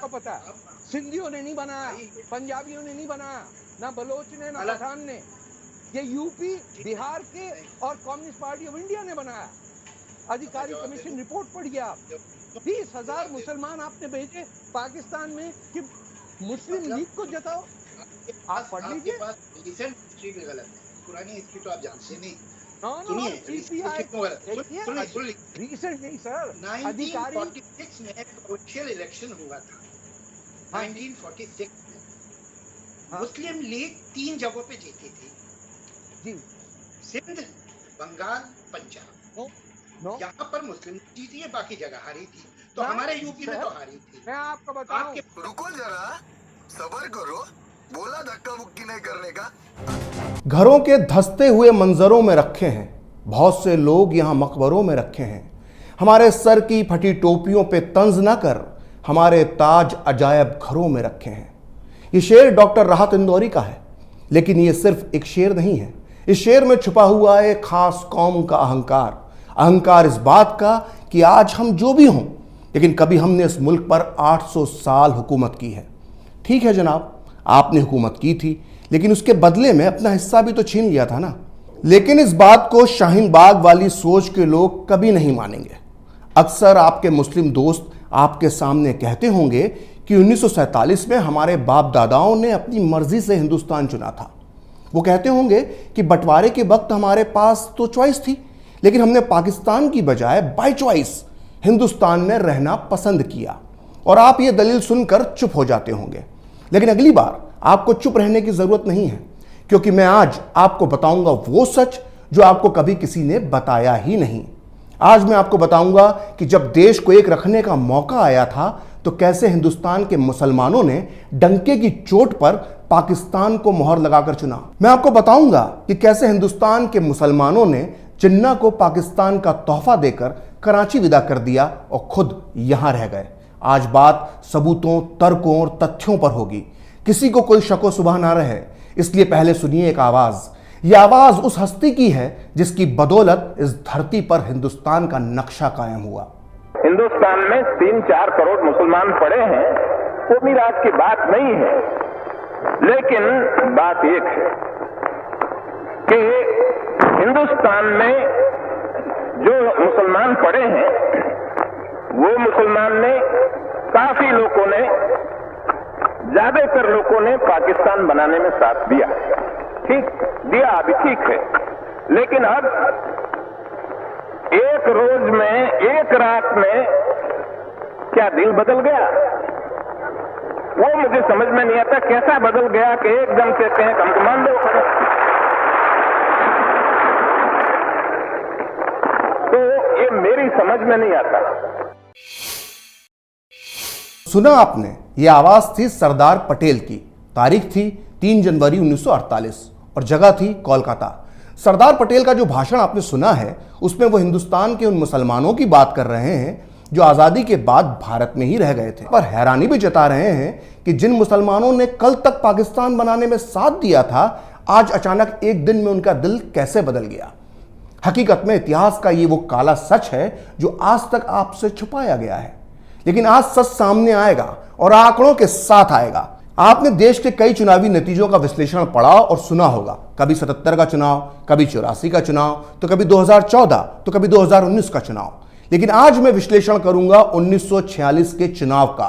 आपको पता है, सिंधियों ने नहीं बनाया, पंजाबियों ने नहीं बनाया, ना बलोच ने, ना पठान ने, ये यूपी, बिहार के और कम्युनिस्ट पार्टी ऑफ इंडिया ने बनाया। अधिकारी कमीशन रिपोर्ट पढ़िए आप। 20,000 मुसलमान आपने भेजे पाकिस्तान में कि मुस्लिम लीग को जताओ। आप पढ़ लीजिए। रिसेंट हिस्ट्री भी गलत है, पुरानी हिस्ट्री तो आप जानते नहीं। सुनिए, रिसेंट नहीं सर, 1946 में प्रोविंशियल इलेक्शन हुआ था। 1946 में मुस्लिम लीग 3 जगहों पे जीती थी जी, सिंध, बंगाल, पंजाब। यहाँ पर मुस्लिम जीती है, बाकी जगह हारी थी। तो हमारे यूपी में तो हारी थी। मैं आपको बताऊं, रुको जरा, सब्र करो, बोला धक्का मुक्की नहीं करने का। घरों के धंसते हुए मंजरों में रखे हैं, बहुत से लोग यहाँ मकबरों में रखे हैं। हमारे सर की फटी टोपियों पे तंज ना कर, हमारे ताज अजायब घरों में रखे हैं। ये शेर डॉक्टर राहत इंदौरी का है, लेकिन ये सिर्फ एक शेर नहीं है। इस शेर में छुपा हुआ है खास कौम का अहंकार। अहंकार इस बात का कि आज हम जो भी हों, लेकिन कभी हमने इस मुल्क पर 800 साल हुकूमत की है। ठीक है जनाब, आपने हुकूमत की थी, लेकिन उसके बदले में अपना हिस्सा भी तो छीन लिया था ना। लेकिन इस बात को शाहीन बाग वाली सोच के लोग कभी नहीं मानेंगे। अक्सर आपके मुस्लिम दोस्त आपके सामने कहते होंगे कि 1947 में हमारे बाप दादाओं ने अपनी मर्जी से हिंदुस्तान चुना था। वो कहते होंगे कि बंटवारे के वक्त हमारे पास तो चॉइस थी, लेकिन हमने पाकिस्तान की बजाय बाय चॉइस हिंदुस्तान में रहना पसंद किया। और आप ये दलील सुनकर चुप हो जाते होंगे, लेकिन अगली बार आपको चुप रहने की जरूरत नहीं है, क्योंकि मैं आज आपको बताऊंगा वो सच जो आपको कभी किसी ने बताया ही नहीं। आज मैं आपको बताऊंगा कि जब देश को एक रखने का मौका आया था, तो कैसे हिंदुस्तान के मुसलमानों ने डंके की चोट पर पाकिस्तान को मोहर लगाकर चुना। मैं आपको बताऊंगा कि कैसे हिंदुस्तान के मुसलमानों ने जिन्ना को पाकिस्तान का तोहफा देकर कराची विदा कर दिया और खुद यहां रह गए। आज बात सबूतों, तर्कों और तथ्यों पर होगी, किसी को कोई शको सुबह ना रहे। इसलिए पहले सुनिए एक आवाज। यह आवाज उस हस्ती की है जिसकी बदौलत इस धरती पर हिंदुस्तान का नक्शा कायम हुआ। हिंदुस्तान में 3-4 करोड़ मुसलमान पड़े हैं, वो मिराज की बात नहीं है। लेकिन बात एक है कि हिंदुस्तान में जो मुसलमान पड़े हैं, वो मुसलमान ने, काफी लोगों ने, ज्यादातर लोगों ने पाकिस्तान बनाने में साथ दिया। ठीक दिया, अभी ठीक है। लेकिन अब एक रोज में, एक रात में क्या दिल बदल गया? वो मुझे समझ में नहीं आता कैसा बदल गया कि एकदम कहते हैं हम मान लो। तो ये मेरी समझ में नहीं आता। सुना आपने, यह आवाज थी सरदार पटेल की। तारीख थी 3 जनवरी 1948 और जगह थी कोलकाता। सरदार पटेल का जो भाषण आपने सुना है, उसमें वो हिंदुस्तान के उन मुसलमानों की बात कर रहे हैं जो आजादी के बाद भारत में ही रह गए थे, पर हैरानी भी जता रहे हैं कि जिन मुसलमानों ने कल तक पाकिस्तान बनाने में साथ दिया था, आज अचानक एक दिन में उनका दिल कैसे बदल गया। हकीकत में इतिहास का ये वो काला सच है जो आज तक आपसे छुपाया गया है, लेकिन आज सच सामने आएगा और आंकड़ों के साथ आएगा। आपने देश के कई चुनावी नतीजों का विश्लेषण पढ़ा और सुना होगा, कभी 77 का चुनाव, कभी 84 का चुनाव, तो कभी 2014, तो कभी 2019 का चुनाव। लेकिन आज मैं विश्लेषण करूंगा 1946 के चुनाव का।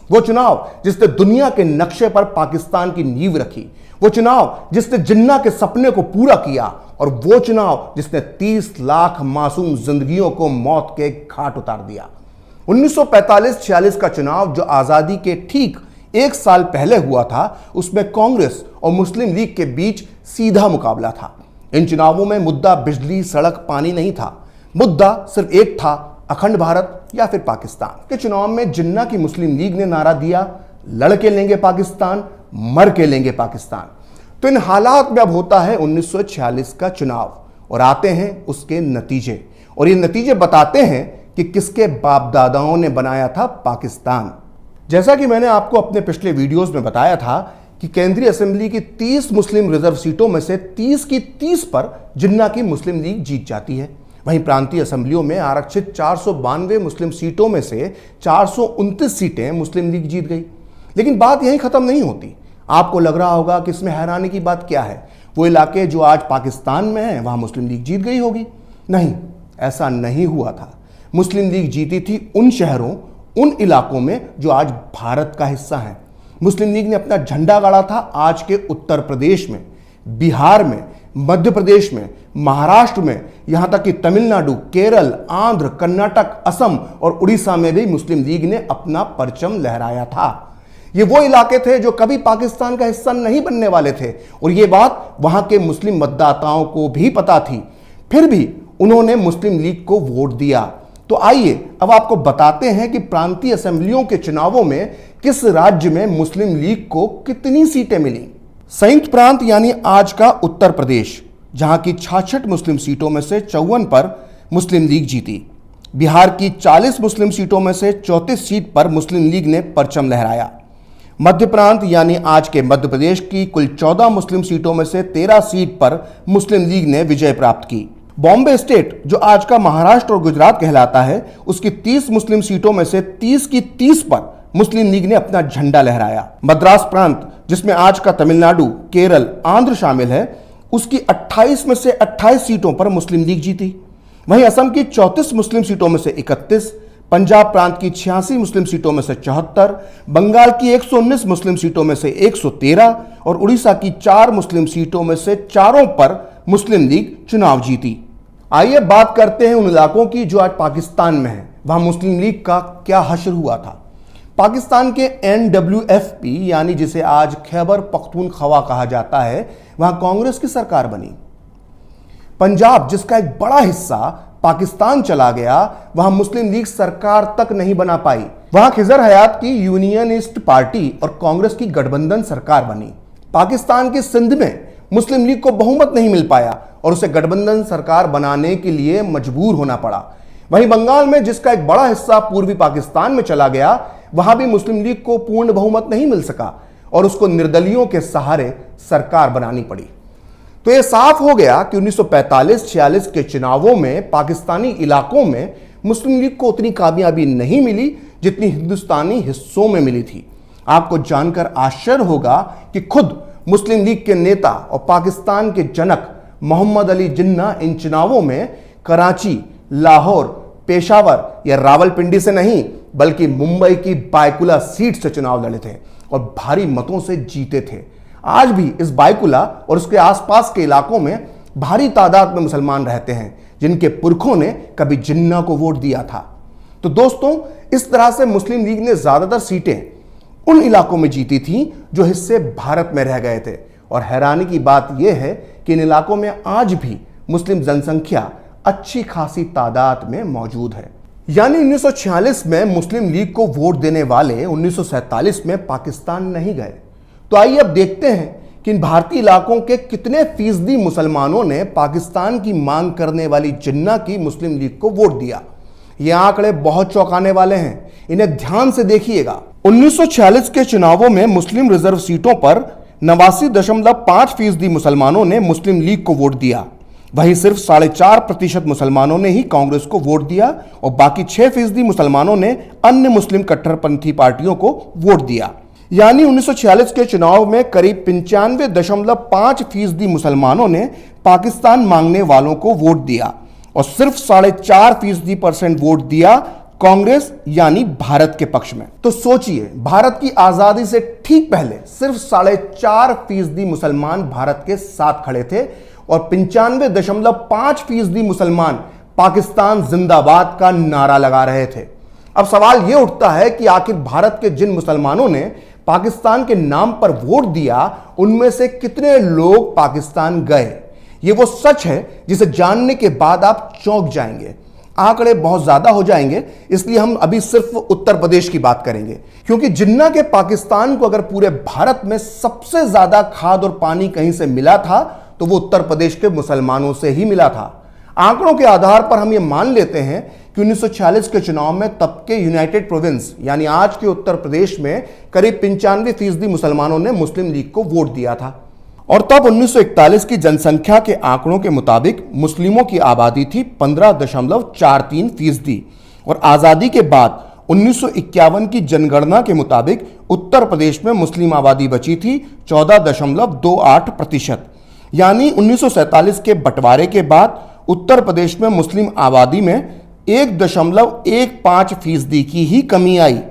वो चुनाव जिसने दुनिया के नक्शे पर पाकिस्तान की नींव रखी, वो चुनाव जिसने जिन्ना के सपने को पूरा किया, और वो चुनाव जिसने 30 लाख मासूम जिंदगियों को मौत के घाट उतार दिया। 1945-46 का चुनाव जो आजादी के ठीक 1 साल पहले हुआ था, उसमें कांग्रेस और मुस्लिम लीग के बीच सीधा मुकाबला था। इन चुनावों में मुद्दा बिजली, सड़क, पानी नहीं था। मुद्दा सिर्फ एक था, अखंड भारत या फिर पाकिस्तान। के चुनाव में जिन्ना की मुस्लिम लीग ने नारा दिया, लड़के लेंगे पाकिस्तान, मर के लेंगे पाकिस्तान। तो इन हालात में अब होता है 1946 का चुनाव और आते हैं उसके नतीजे, और ये नतीजे बताते हैं कि किसके बाप दादाओं ने बनाया था पाकिस्तान। जैसा कि मैंने आपको अपने पिछले वीडियोस में बताया था कि केंद्रीय असेंबली की 30 मुस्लिम रिजर्व सीटों में से 30 की 30 पर जिन्ना की मुस्लिम लीग जीत जाती है। वहीं प्रांतीय असेंबलियों में आरक्षित 492 मुस्लिम सीटों में से 429 सीटें मुस्लिम लीग जीत गई। लेकिन बात यहीं खत्म नहीं होती। आपको लग रहा होगा कि इसमें हैरानी की बात क्या है, वो इलाके जो आज पाकिस्तान में हैं वहां मुस्लिम लीग जीत गई होगी। नहीं, ऐसा नहीं हुआ था। मुस्लिम लीग जीती थी उन शहरों, उन इलाकों में जो आज भारत का हिस्सा हैं। मुस्लिम लीग ने अपना झंडा गाड़ा था आज के उत्तर प्रदेश में, बिहार में, मध्य प्रदेश में, महाराष्ट्र में, यहां तक कि तमिलनाडु, केरल, आंध्र, कर्नाटक, असम और उड़ीसा में भी मुस्लिम लीग ने अपना परचम लहराया था। ये वो इलाके थे जो कभी पाकिस्तान का हिस्सा नहीं बनने वाले थे और ये बात वहां के मुस्लिम मतदाताओं को भी पता थी। फिर भी उन्होंने मुस्लिम लीग को वोट दिया। तो आइए अब आपको बताते हैं कि प्रांतीय असेंबलियों के चुनावों में किस राज्य में मुस्लिम लीग को कितनी सीटें मिली। संयुक्त प्रांत यानी आज का उत्तर प्रदेश, जहां की 66 मुस्लिम सीटों में से 54 पर मुस्लिम लीग जीती। बिहार की 40 मुस्लिम सीटों में से 34 सीट पर मुस्लिम लीग ने परचम लहराया। मध्य प्रांत यानी आज के मध्य प्रदेश की कुल 14 मुस्लिम सीटों में से 13 सीट पर मुस्लिम लीग ने विजय प्राप्त की। बॉम्बे स्टेट जो आज का महाराष्ट्र और गुजरात कहलाता है, उसकी 30 मुस्लिम सीटों में से 30 की 30 पर मुस्लिम लीग ने अपना झंडा लहराया। मद्रास प्रांत जिसमें आज का तमिलनाडु, केरल, आंध्र शामिल है, उसकी 28 में से 28 सीटों पर मुस्लिम लीग जीती। वहीं असम की 34 मुस्लिम सीटों में से 31, पंजाब प्रांत की 86 मुस्लिम सीटों में से 74, बंगाल की 119 मुस्लिम सीटों में से 113 और उड़ीसा की 4 मुस्लिम सीटों में से 4 पर मुस्लिम लीग चुनाव जीती। आइए बात करते हैं उन इलाकों की जो आज पाकिस्तान में है। वहां मुस्लिम लीग का क्या हश्र हुआ था। पाकिस्तान के NWFP यानी जिसे आज खैबर पख्तूनख्वा कहा जाता है, वहां कांग्रेस की सरकार बनी। पंजाब जिसका एक बड़ा हिस्सा पाकिस्तान चला गया, वहां मुस्लिम लीग सरकार तक नहीं बना पाई। वहां खिजर हयात की यूनियनिस्ट पार्टी और कांग्रेस की गठबंधन सरकार बनी। पाकिस्तान की सिंध में मुस्लिम लीग को बहुमत नहीं मिल पाया और उसे गठबंधन सरकार बनाने के लिए मजबूर होना पड़ा। वहीं बंगाल में जिसका एक बड़ा हिस्सा पूर्वी पाकिस्तान में चला गया, वहां भी मुस्लिम लीग को पूर्ण बहुमत नहीं मिल सका और उसको निर्दलियों के सहारे सरकार बनानी पड़ी। तो यह साफ हो गया कि 1945-46 के चुनावों में पाकिस्तानी इलाकों में मुस्लिम लीग को उतनी कामयाबी नहीं मिली जितनी हिंदुस्तानी हिस्सों में मिली थी। आपको जानकर आश्चर्य होगा कि खुद मुस्लिम लीग के नेता और पाकिस्तान के जनक मोहम्मद अली जिन्ना इन चुनावों में कराची, लाहौर, पेशावर या रावलपिंडी से नहीं बल्कि मुंबई की बायकुला सीट से चुनाव लड़े थे और भारी मतों से जीते थे। आज भी इस बायकुला और उसके आसपास के इलाकों में भारी तादाद में मुसलमान रहते हैं जिनके पुरखों ने कभी जिन्ना को वोट दिया था। तो दोस्तों, इस तरह से मुस्लिम लीग ने ज्यादातर सीटें उन इलाकों में जीती थी जो हिस्से भारत में रह गए थे। और हैरानी की बात यह है कि इन इलाकों में आज भी मुस्लिम जनसंख्या अच्छी खासी तादाद में मौजूद है। यानी 1946 में मुस्लिम लीग को वोट देने वाले 1947 में पाकिस्तान नहीं गए। तो आइए अब देखते हैं कि इन भारतीय इलाकों के कितने फीसदी मुसलमानों ने पाकिस्तान की मांग करने वाली जिन्ना की मुस्लिम लीग को वोट दिया। ये आंकड़े बहुत चौंकाने वाले हैं, इन्हें ध्यान से देखिएगा। 1946 के चुनावों में मुस्लिम रिजर्व सीटों पर 89.5% मुसलमानों ने मुस्लिम लीग को वोट दिया। वहीं सिर्फ 4.5% मुसलमानों ने ही कांग्रेस को वोट दिया और बाकी 6% मुसलमानों ने अन्य मुस्लिम कट्टरपंथी पार्टियों को वोट दिया। यानी 1946 के चुनाव में करीब 95.5% मुसलमानों ने पाकिस्तान मांगने वालों को वोट दिया और सिर्फ 4.5% वोट दिया कांग्रेस यानी भारत के पक्ष में। तो सोचिए, भारत की आजादी से ठीक पहले सिर्फ 4.5% मुसलमान भारत के साथ खड़े थे और 95.5% मुसलमान पाकिस्तान जिंदाबाद का नारा लगा रहे थे। अब सवाल यह उठता है कि आखिर भारत के जिन मुसलमानों ने पाकिस्तान के नाम पर वोट दिया, उनमें से कितने लोग पाकिस्तान गए? यह वो सच है जिसे जानने के बाद आप चौंक जाएंगे। आंकड़े बहुत ज्यादा हो जाएंगे, इसलिए हम अभी सिर्फ उत्तर प्रदेश की बात करेंगे, क्योंकि जिन्ना के पाकिस्तान को अगर पूरे भारत में सबसे ज्यादा खाद और पानी कहीं से मिला था तो वो उत्तर प्रदेश के मुसलमानों से ही मिला था। आंकड़ों के आधार पर हम ये मान लेते हैं कि 1946 के चुनाव में तब के यूनाइटेड प्रोविंस यानी आज के उत्तर प्रदेश में करीब 95% मुसलमानों ने मुस्लिम लीग को वोट दिया था। और तब 1941 की जनसंख्या के आंकड़ों के मुताबिक मुस्लिमों की आबादी थी 15.43% और आजादी के बाद 1951 की जनगणना के मुताबिक उत्तर प्रदेश में मुस्लिम आबादी बची थी 14.28%। यानी 1947 के बंटवारे के बाद उत्तर प्रदेश में मुस्लिम आबादी में 1.15% की ही कमी आई।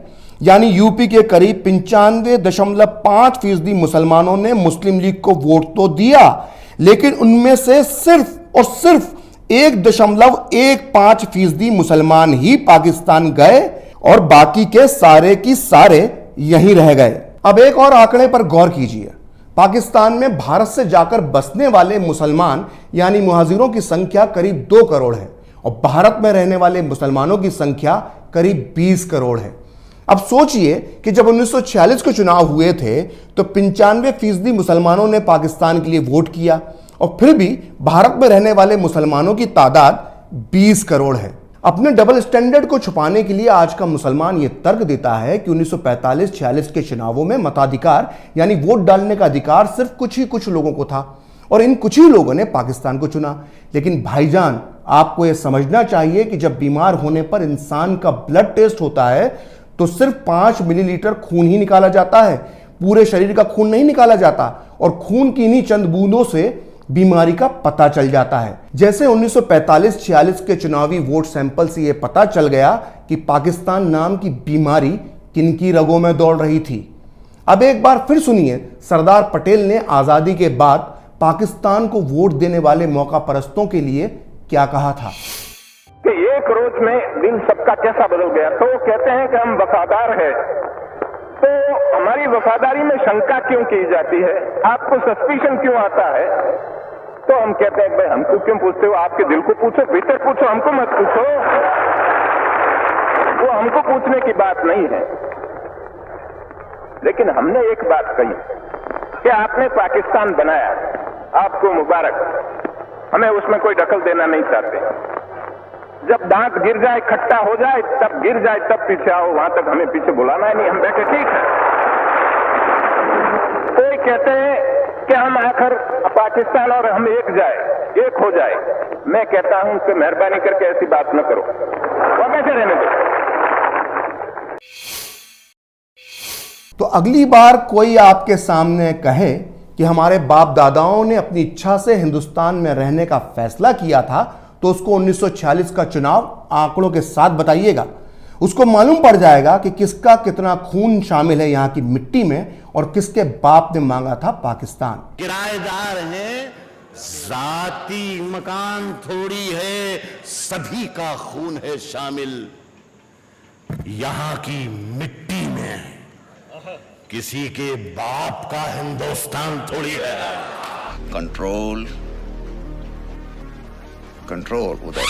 यानी यूपी के करीब 95.5% मुसलमानों ने मुस्लिम लीग को वोट तो दिया, लेकिन उनमें से सिर्फ और सिर्फ 1.15% मुसलमान ही पाकिस्तान गए और बाकी के सारे की सारे यहीं रह गए। अब एक और आंकड़े पर गौर कीजिए। पाकिस्तान में भारत से जाकर बसने वाले मुसलमान यानी मुहाजिरों की संख्या करीब 2 करोड़ है और भारत में रहने वाले मुसलमानों की संख्या करीब 20 करोड़ है। अब सोचिए कि जब 1946 के चुनाव हुए थे तो 95% मुसलमानों ने पाकिस्तान के लिए वोट किया और फिर भी भारत में रहने वाले मुसलमानों की तादाद 20 करोड़ है। अपने डबल स्टैंडर्ड को छुपाने के लिए आज का मुसलमान यह तर्क देता है कि 1945-46 के चुनावों में मताधिकार यानी वोट डालने का अधिकार सिर्फ कुछ लोगों को था और इन कुछ ही लोगों ने पाकिस्तान को चुना। लेकिन भाईजान, आपको यह समझना चाहिए कि जब बीमार होने पर इंसान का ब्लड टेस्ट होता है तो सिर्फ 5 मिलीलीटर खून ही निकाला जाता है, पूरे शरीर का खून नहीं निकाला जाता और खून की इन्हीं चंद बूंदों से बीमारी का पता चल जाता है। जैसे 1945-46 के चुनावी वोट सैंपल से यह पता चल गया कि पाकिस्तान नाम की बीमारी किनकी रगों में दौड़ रही थी। अब एक बार फिर सुनिए सरदार पटेल ने आजादी के बाद पाकिस्तान को वोट देने वाले मौका परस्तों के लिए क्या कहा था। कि एक रोज में दिल सबका कैसा बदल गया। तो कहते हैं कि हम वफादार हैं, तो हमारी वफादारी में शंका क्यों की जाती है, आपको सस्पिशन क्यों आता है। तो हम कहते हैं भाई हमको क्यों पूछते हो, आपके दिल को पूछो, भीतर पूछो, हमको मत पूछो। वो हमको पूछने की बात नहीं है। लेकिन हमने एक बात कही कि आपने पाकिस्तान बनाया, आपको मुबारक, हमें उसमें कोई दखल देना नहीं चाहते। जब दांत गिर जाए, खट्टा हो जाए, तब गिर जाए, तब पीछे आओ, वहां तक हमें पीछे बुलाना है नहीं, हम बैठे ठीक है। कोई कहते हैं कि हम आखिर पाकिस्तान और हम एक हो जाए। मैं कहता हूं कि मेहरबानी करके ऐसी बात न करो, वो कैसे रहने दो। तो अगली बार कोई आपके सामने कहे कि हमारे बाप दादाओं ने अपनी इच्छा से हिंदुस्तान में रहने का फैसला किया था, तो उसको 1946 का चुनाव आंकड़ों के साथ बताइएगा। उसको मालूम पड़ जाएगा कि किसका कितना खून शामिल है यहां की मिट्टी में और किसके बाप ने मांगा था पाकिस्तान। किराएदार हैं, जाती मकान थोड़ी है, सभी का खून है शामिल यहां की मिट्टी में। किसी के बाप का हिंदुस्तान थोड़ी है। कंट्रोल उदय।